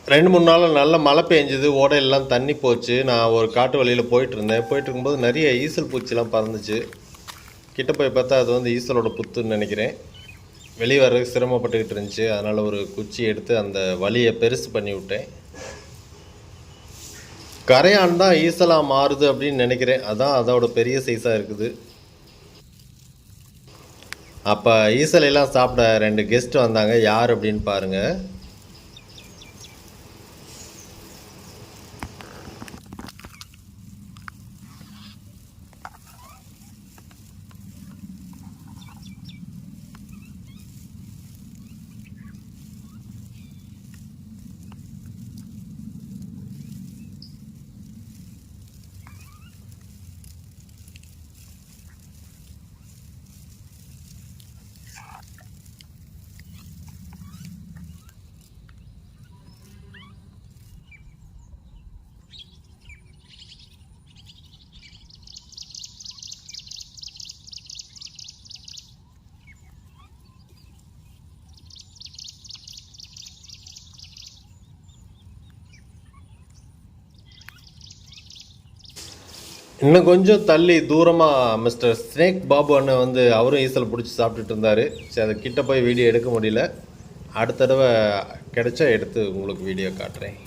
2, 3 நாளா நல்ல மழை பெஞ்சுது. ஓடையெல்லாம் தண்ணி போச்சு. நான் ஒரு காட்டு வழியில் போயிட்டுருந்தேன். போயிட்டுருக்கும்போது நிறைய ஈசல் பூச்சிலாம் பறந்துச்சு. கிட்ட போய் பார்த்தா அது வந்து ஈசலோட புத்துன்னு நினைக்கிறேன். வெளியே வர்றதுக்கு சிரமப்பட்டுக்கிட்டு இருந்துச்சு. அதனால் ஒரு குச்சி எடுத்து அந்த வலியை பெருசு பண்ணி விட்டேன். கரையான் தான் ஈசலாக மாறுது அப்படின்னு நினைக்கிறேன். அதான் அதோட பெரிய சைஸாக இருக்குது. அப்போ ஈசலையெல்லாம் சாப்பிட 2 கெஸ்ட் வந்தாங்க. யார் அப்படின்னு பாருங்கள். இன்னும் கொஞ்சம் தள்ளி தூரமாக மிஸ்டர் ஸ்னேக் பாபு அண்ணன் வந்து அவரும் ஈசல் பிடிச்சி சாப்பிட்டுட்டு இருந்தார். சரி, அதை கிட்ட போய் வீடியோ எடுக்க முடியல. அடுத்த தடவை கிடைச்சா எடுத்து உங்களுக்கு வீடியோ காட்டுறேன்.